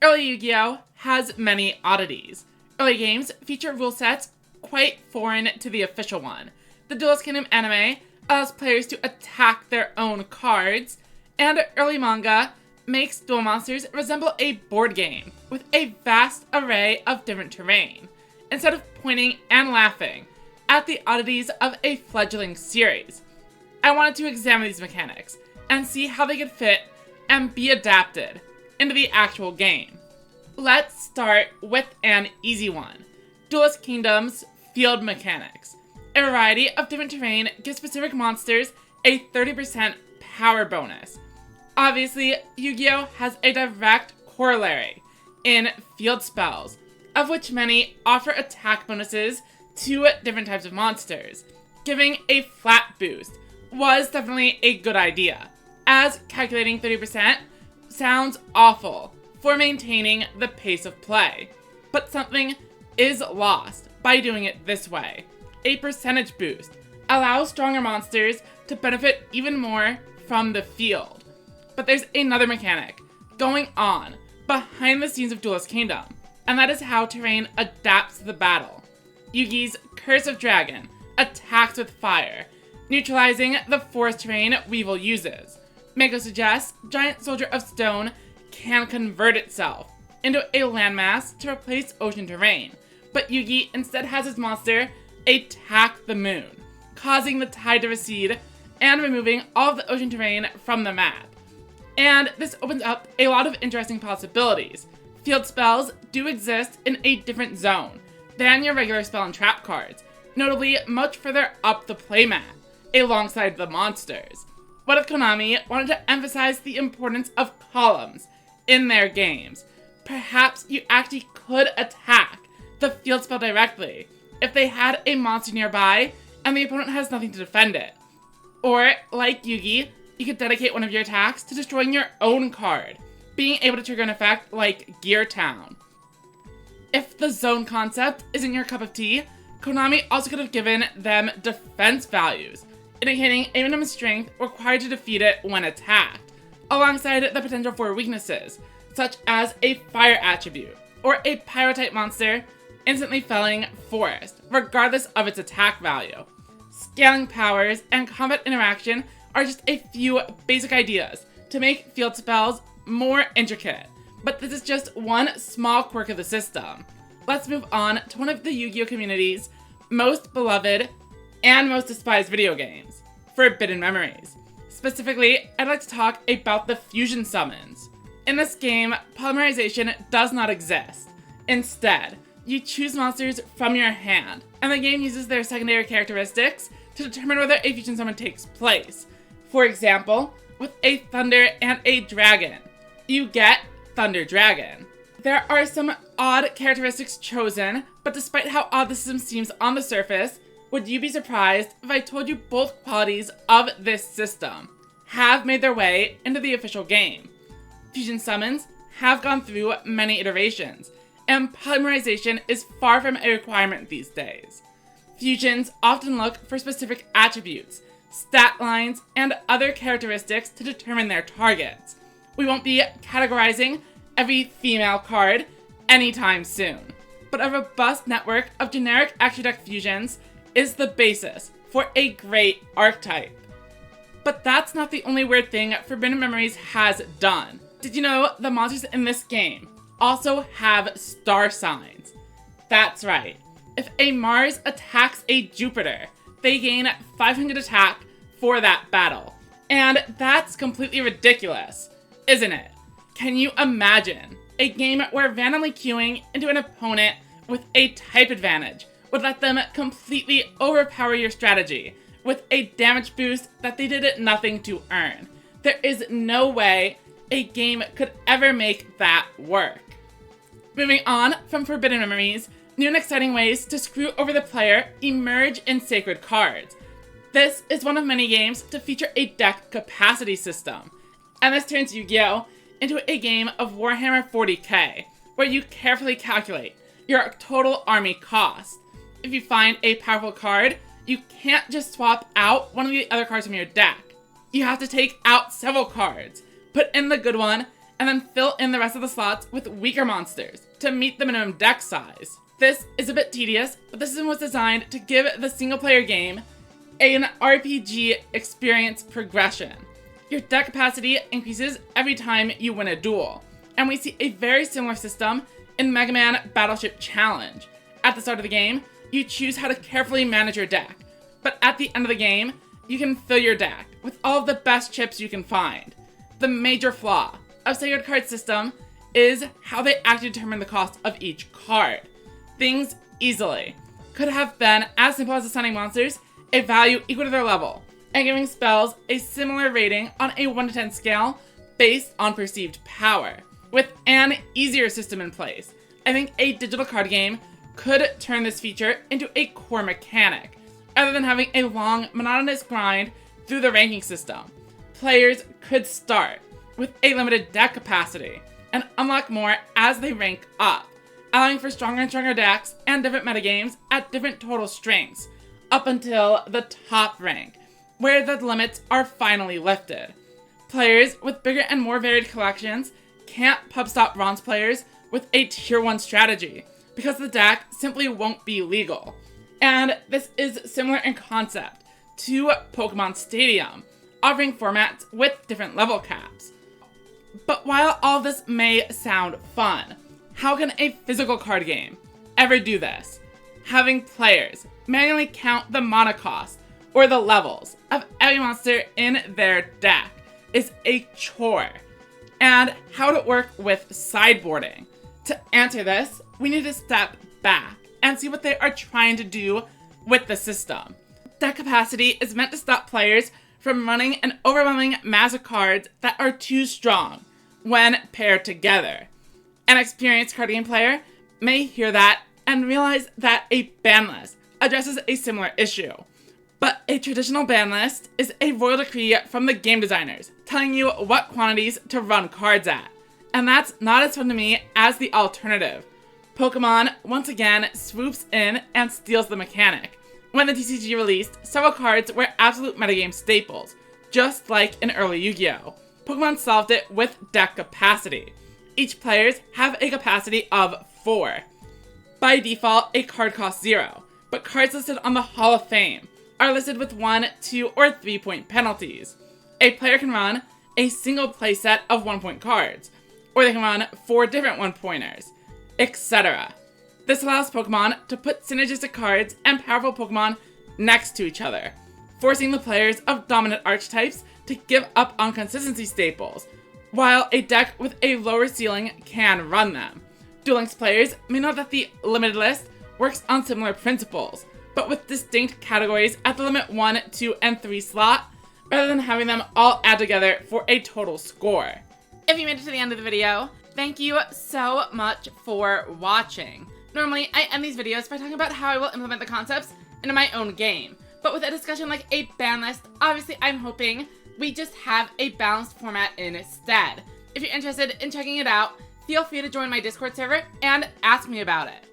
Early Yu-Gi-Oh! Has many oddities. Early games feature rule sets quite foreign to the official one. The Duelist Kingdom anime allows players to attack their own cards, and early manga makes Duel Monsters resemble a board game with a vast array of different terrain, instead of pointing and laughing at the oddities of a fledgling series. I wanted to examine these mechanics and see how they could fit and be adapted into the actual game. Let's start with an easy one. Duelist Kingdom's field mechanics. A variety of different terrain gives specific monsters a 30% power bonus. Obviously, Yu-Gi-Oh! Has a direct corollary in field spells, of which many offer attack bonuses to different types of monsters. Giving a flat boost was definitely a good idea, as calculating 30% sounds awful for maintaining the pace of play. But something is lost by doing it this way. A percentage boost allows stronger monsters to benefit even more from the field. But there's another mechanic going on behind the scenes of Duelist Kingdom, and that is how terrain adapts to the battle. Yugi's Curse of Dragon attacks with fire, neutralizing the forest terrain Weevil uses. Mako suggests Giant Soldier of Stone can convert itself into a landmass to replace ocean terrain, but Yugi instead has his monster attack the moon, causing the tide to recede and removing all of the ocean terrain from the map. And this opens up a lot of interesting possibilities. Field spells do exist in a different zone than your regular spell and trap cards, notably much further up the playmat, alongside the monsters. What if Konami wanted to emphasize the importance of columns in their games? Perhaps you actually could attack the field spell directly if they had a monster nearby and the opponent has nothing to defend it. Or, like Yugi, you could dedicate one of your attacks to destroying your own card, being able to trigger an effect like Gear Town. If the zone concept isn't your cup of tea, Konami also could have given them defense values, indicating a minimum strength required to defeat it when attacked, alongside the potential for weaknesses, such as a fire attribute, or a pyro-type monster instantly felling forest, regardless of its attack value. Scaling powers and combat interaction are just a few basic ideas to make field spells more intricate, but this is just one small quirk of the system. Let's move on to one of the Yu-Gi-Oh! Community's most beloved and most despised video games, Forbidden Memories. Specifically, I'd like to talk about the fusion summons. In this game, polymerization does not exist. Instead, you choose monsters from your hand, and the game uses their secondary characteristics to determine whether a fusion summon takes place. For example, with a Thunder and a Dragon, you get Thunder Dragon. There are some odd characteristics chosen, but despite how odd the system seems on the surface, would you be surprised if I told you both qualities of this system have made their way into the official game? Fusion summons have gone through many iterations, and polymerization is far from a requirement these days. Fusions often look for specific attributes, stat lines, and other characteristics to determine their targets. We won't be categorizing every female card anytime soon, but a robust network of generic action deck fusions is the basis for a great archetype. But that's not the only weird thing Forbidden Memories has done. Did you know the monsters in this game also have star signs? That's right. If a Mars attacks a Jupiter, they gain 500 attack for that battle. And that's completely ridiculous, isn't it? Can you imagine a game where randomly queuing into an opponent with a type advantage would let them completely overpower your strategy with a damage boost that they did nothing to earn? There is no way a game could ever make that work. Moving on from Forbidden Memories, new and exciting ways to screw over the player emerge in Sacred Cards. This is one of many games to feature a deck capacity system, and this turns Yu-Gi-Oh! Into a game of Warhammer 40k, where you carefully calculate your total army cost. If you find a powerful card, you can't just swap out one of the other cards from your deck. You have to take out several cards, put in the good one, and then fill in the rest of the slots with weaker monsters to meet the minimum deck size. This is a bit tedious, but this system was designed to give the single-player game an RPG experience progression. Your deck capacity increases every time you win a duel, and we see a very similar system in Mega Man Battleship Challenge. At the start of the game, you choose how to carefully manage your deck, but at the end of the game, you can fill your deck with all of the best chips you can find. The major flaw of Sacred Card system is how they actually determine the cost of each card. Things easily could have been as simple as assigning monsters a value equal to their level, and giving spells a similar rating on a 1 to 10 scale based on perceived power. With an easier system in place, I think a digital card game could turn this feature into a core mechanic, rather than having a long, monotonous grind through the ranking system. Players could start with a limited deck capacity and unlock more as they rank up, allowing for stronger and stronger decks and different metagames at different total strengths, up until the top rank, where the limits are finally lifted. Players with bigger and more varied collections can't pub stop bronze players with a tier 1 strategy, because the deck simply won't be legal. And this is similar in concept to Pokemon Stadium, offering formats with different level caps. But while all this may sound fun, how can a physical card game ever do this? Having players manually count the mana cost or the levels of every monster in their deck is a chore. And how to work with sideboarding. To answer this, we need to step back and see what they are trying to do with the system. Deck capacity is meant to stop players from running an overwhelming mass of cards that are too strong when paired together. An experienced card game player may hear that and realize that a ban list addresses a similar issue. But a traditional ban list is a royal decree from the game designers, telling you what quantities to run cards at. And that's not as fun to me as the alternative. Pokemon, once again, swoops in and steals the mechanic. When the TCG released, several cards were absolute metagame staples, just like in early Yu-Gi-Oh! Pokemon solved it with deck capacity. Each players have a capacity of 4. By default, a card costs 0, but cards listed on the Hall of Fame are listed with 1, 2, or 3 point penalties. A player can run a single playset of 1 point cards, or they can run 4 different 1 pointers, etc. This allows Pokemon to put synergistic cards and powerful Pokemon next to each other, forcing the players of dominant archetypes to give up on consistency staples, while a deck with a lower ceiling can run them. Duel Links players may know that the limited list works on similar principles, but with distinct categories at the limit 1, 2, and 3 slot, rather than having them all add together for a total score. If you made it to the end of the video, thank you so much for watching. Normally, I end these videos by talking about how I will implement the concepts into my own game, but with a discussion like a ban list, obviously I'm hoping we just have a balanced format instead. If you're interested in checking it out, feel free to join my Discord server and ask me about it.